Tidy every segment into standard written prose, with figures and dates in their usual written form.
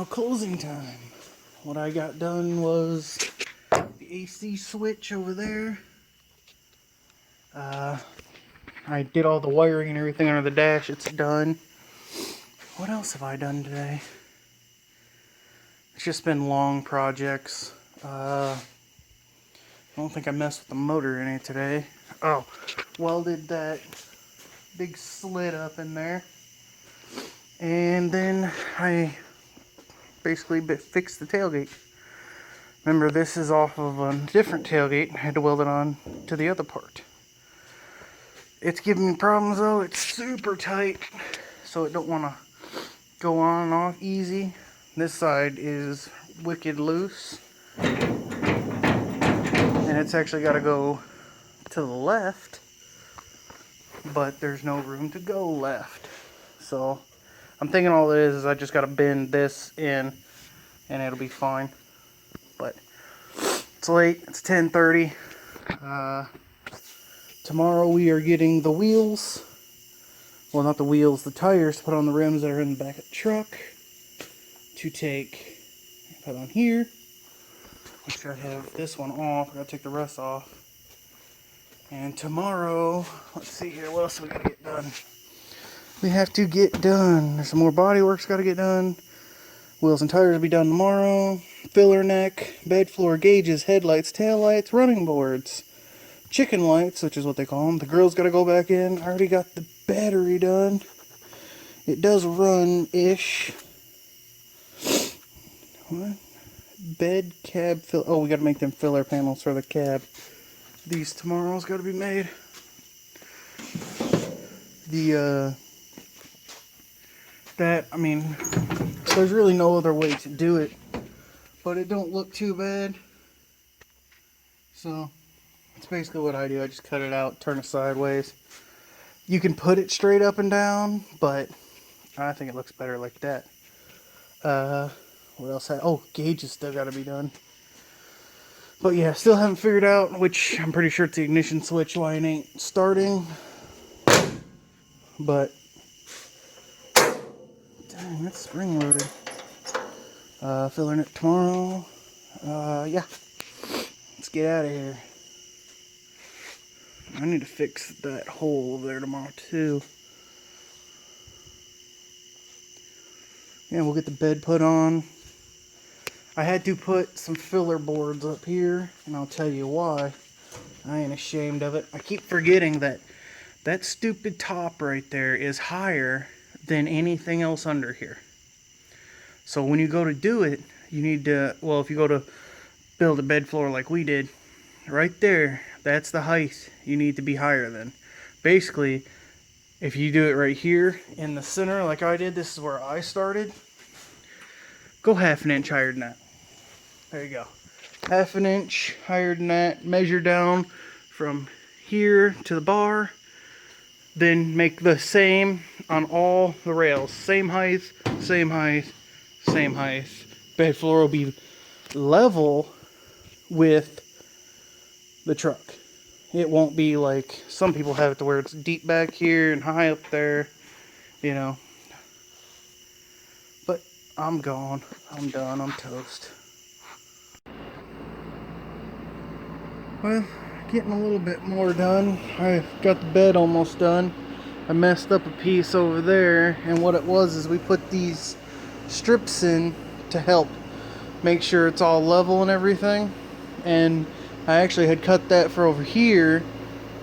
now closing time. What I got done was the AC switch over there. I did all the wiring and everything under the dash. It's done. What else have I done today? It's just been long projects. I don't think I messed with the motor any today. Oh, welded that big slit up in there. And then I basically fixed the tailgate. Remember, this is off of a different tailgate. I had to weld it on to the other part. It's giving me problems though. It's super tight, so it don't want to go on and off easy. This side is wicked loose. And it's actually got to go to the left, but there's no room to go left. So I'm thinking all it is I just got to bend this in and it'll be fine. But it's late. It's 10:30. Tomorrow we are getting the wheels. Well, not the wheels, the tires to put on the rims that are in the back of the truck. To put on here. Which I have this one off. I gotta take the rest off. And tomorrow, let's see here, what else do we gotta get done? We have to get done. There's some more body work's gotta get done. Wheels and tires will be done tomorrow. Filler neck, bed floor gauges, headlights, taillights, running boards, chicken lights, which is what they call them. The grill's got to go back in. I already got the battery done. It does run-ish. What? Bed, cab, fill. Oh, we got to make them filler panels for the cab. These tomorrow's got to be made. There's really no other way to do it, but it don't look too bad. So that's basically what I do. I just cut it out, turn it sideways. You can put it straight up and down, but I think it looks better like that. What else? Oh, gauges still got to be done. But yeah, still haven't figured out, which I'm pretty sure it's the ignition switch line ain't starting. But dang, that's spring loaded. Filling it tomorrow. Yeah. Let's get out of here. I need to fix that hole over there tomorrow too. Yeah, we'll get the bed put on. I had to put some filler boards up here, and I'll tell you why. I ain't ashamed of it. I keep forgetting that that stupid top right there is higher than anything else under here. So when you go to do it, you need to, well, if you go to build a bed floor like we did, right there, that's the height you need to be higher than. Basically, if you do it right here in the center like I did, this is where I started, go half an inch higher than that. There you go. Half an inch higher than that. Measure down from here to the bar. Then make the same on all the rails. Same height, same height, same height. Bed floor will be level with the truck. It won't be like some people have it to where it's deep back here and high up there, you know. But I'm gone. I'm done. I'm toast. Well, getting a little bit more done. I got the bed almost done. I messed up a piece over there, and what it was is we put these strips in to help make sure it's all level and everything. And I actually had cut that for over here,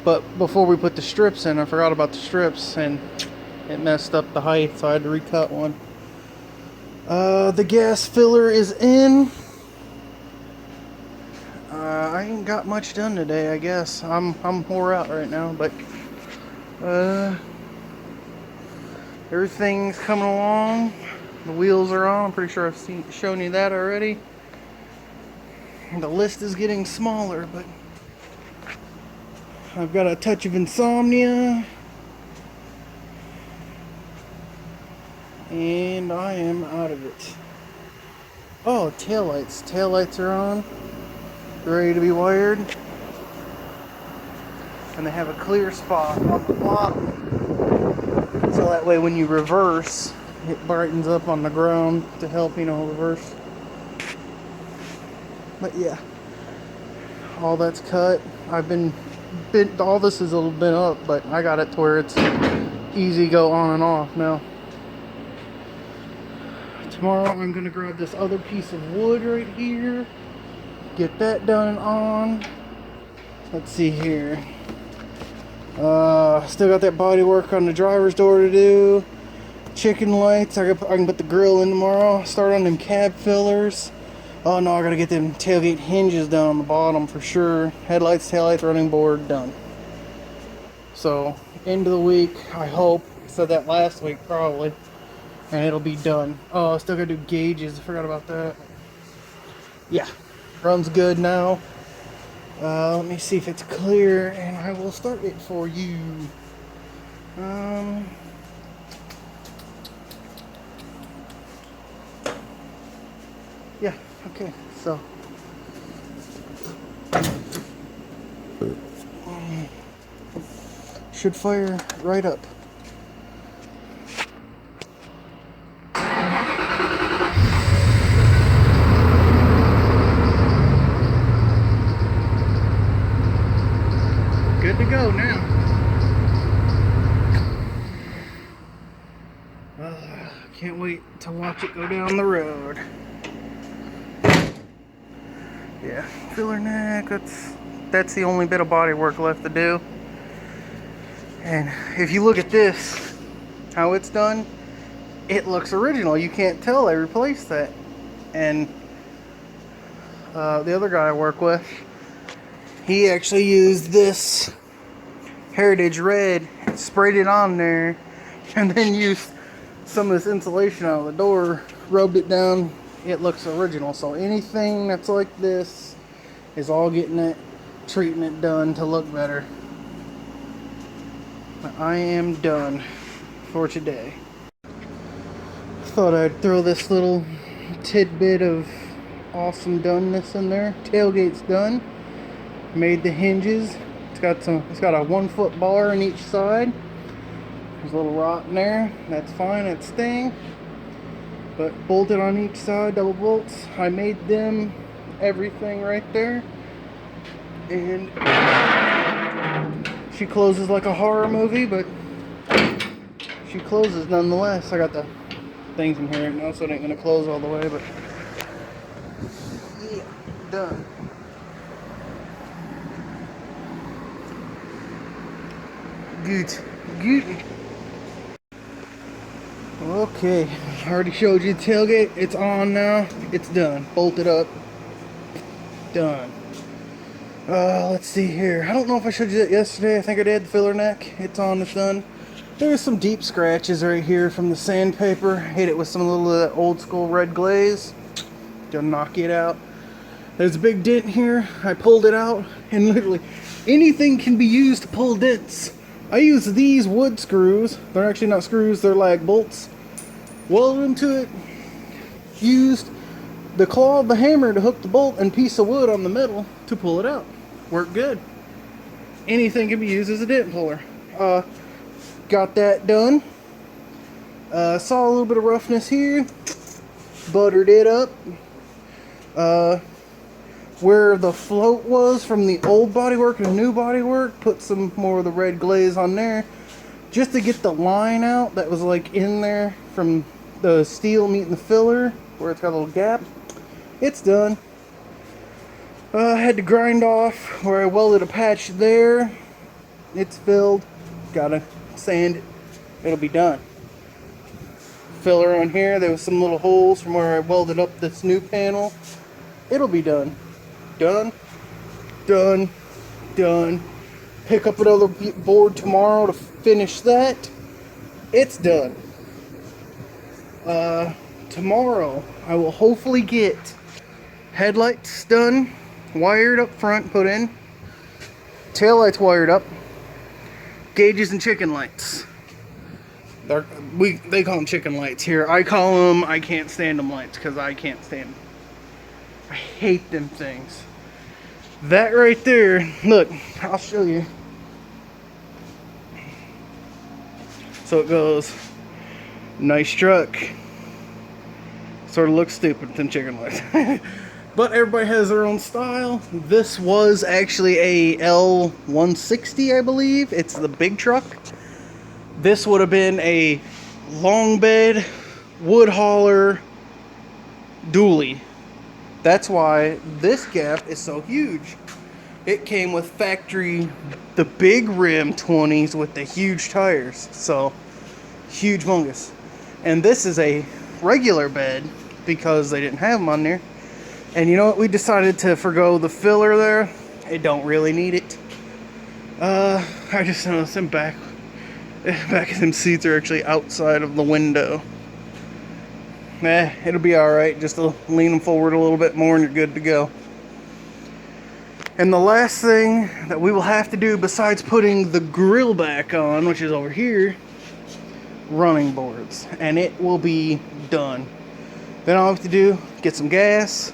but before we put the strips in, I forgot about the strips and it messed up the height, so I had to recut one. The gas filler is in. I ain't got much done today, I guess. I'm wore out right now, but everything's coming along. The wheels are on. I'm pretty sure I've shown you that already. The list is getting smaller, but I've got a touch of insomnia. And I am out of it. Oh, taillights. Taillights are on. Ready to be wired. And they have a clear spot on the bottom. So that way when you reverse, it brightens up on the ground to help, reverse. But yeah, all that's cut. All this has been up, but I got it to where it's easy go on and off now. Tomorrow I'm gonna grab this other piece of wood right here, get that done and on. Let's see here. Still got that body work on the driver's door to do. Chicken lights. I can put the grill in tomorrow. Start on them cab fillers. Oh no, I gotta get them tailgate hinges done on the bottom for sure. Headlights, taillights, running board done. So end of the week, I hope. I said that last week probably, and it'll be done. Oh, I still gotta do gauges. I forgot about that. Yeah, runs good now. Let me see if it's clear, and I will start it for you. Yeah, okay, so. Should fire right up. Good to go now. Can't wait to watch it go down the road. Yeah, filler neck, that's the only bit of body work left to do. And if you look at this, how it's done, it looks original. You can't tell I replaced that. And the other guy I work with, he actually used this Heritage Red, sprayed it on there, and then used some of this insulation out of the door, rubbed it down. It looks original. So anything that's like this is all treating it done to look better. I am done for today. Thought I'd throw this little tidbit of awesome doneness in there. Tailgate's done. Made the hinges. It's got a 1 foot bar on each side. There's a little rot in there. That's fine, it's staying. But bolted on each side, double bolts. I made them, everything right there. And she closes like a horror movie, but she closes nonetheless. I got the things in here right now, so it ain't gonna close all the way, but yeah, done. Good. Okay, I already showed you the tailgate. It's on now. It's done. Bolted up. Done. Let's see here. I don't know if I showed you that yesterday. I think I did. The filler neck. It's on. It's done. There's some deep scratches right here from the sandpaper. Hit it with some little old school red glaze to knock it out. There's a big dent here. I pulled it out, and literally anything can be used to pull dents. I use these wood screws. They're actually not screws, they're lag bolts. Welded them to it. Used the claw of the hammer to hook the bolt and piece of wood on the metal to pull it out. Worked good. Anything can be used as a dent puller. Got that done. Saw a little bit of roughness here. Buttered it up. Where the float was from the old bodywork and new bodywork, put some more of the red glaze on there just to get the line out that was like in there from the steel meeting the filler where it's got a little gap. It's done. Had to grind off where I welded a patch there. It's filled. Gotta sand it. It'll be done. Filler on here. There was some little holes from where I welded up this new panel. It'll be done. Done. Pick up another board tomorrow to finish that. It's done. Tomorrow I will hopefully get headlights done, wired up front, put in, tail lights wired up, gauges and chicken lights. They call them chicken lights here. I call them, I can't stand them lights because I can't stand them. I hate them things. That right there, look, I'll show you. So it goes Nice truck. Sort of looks stupid with them chicken legs. But everybody has their own style. This was actually a L160, I believe. It's the big truck. This would have been a long bed, wood hauler, dually. That's why this gap is so huge. It came with factory, the big rim 20s with the huge tires. So, huge mungus. And this is a regular bed because they didn't have them on there. And you know what? We decided to forgo the filler there. It don't really need it. I just noticed them back of them seats are actually outside of the window. It'll be alright. Just to lean them forward a little bit more and you're good to go. And the last thing that we will have to do besides putting the grill back on, which is over here, running boards. And it will be done. Then all I have to do, get some gas,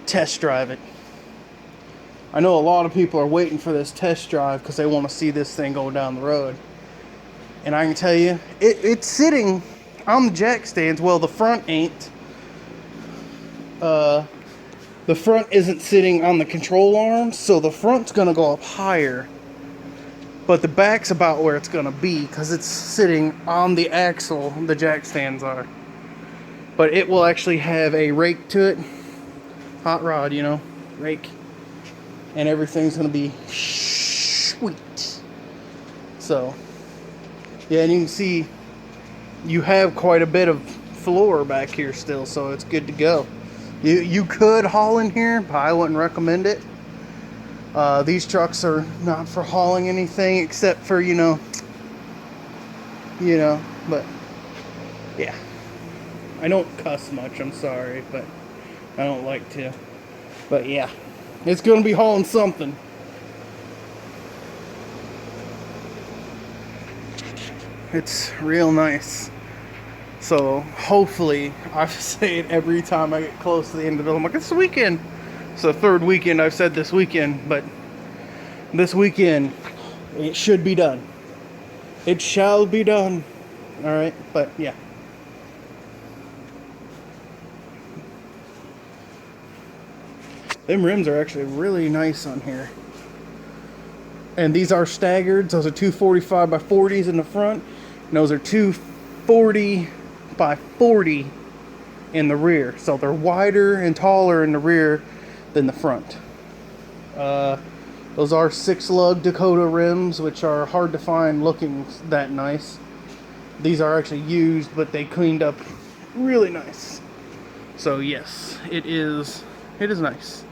test drive it. I know a lot of people are waiting for this test drive because they want to see this thing go down the road. And I can tell you, it's sitting on the jack stands. Well, the front ain't. The front isn't sitting on the control arm, so the front's going to go up higher. But the back's about where it's going to be because it's sitting on the axle the jack stands are. But it will actually have a rake to it. Hot rod, you know, rake. And everything's going to be sweet. So, yeah, and you can see you have quite a bit of floor back here still, so it's good to go. You could haul in here, but I wouldn't recommend it. These trucks are not for hauling anything except for, you know, but yeah. I don't cuss much, I'm sorry, but I don't like to. But yeah, it's going to be hauling something. It's real nice. So hopefully, I say it every time I get close to the end of it. I'm like, it's the weekend. It's the third weekend I've said this weekend, but this weekend it should be done. It shall be done. All right, but yeah. Them rims are actually really nice on here. And these are staggered. Those are 245 by 40s in the front. And those are 240 by 40 in the rear. So they're wider and taller in the rear than the front. Those are 6-lug Dakota rims, which are hard to find looking that nice. These are actually used, but they cleaned up really nice. So yes, it is nice.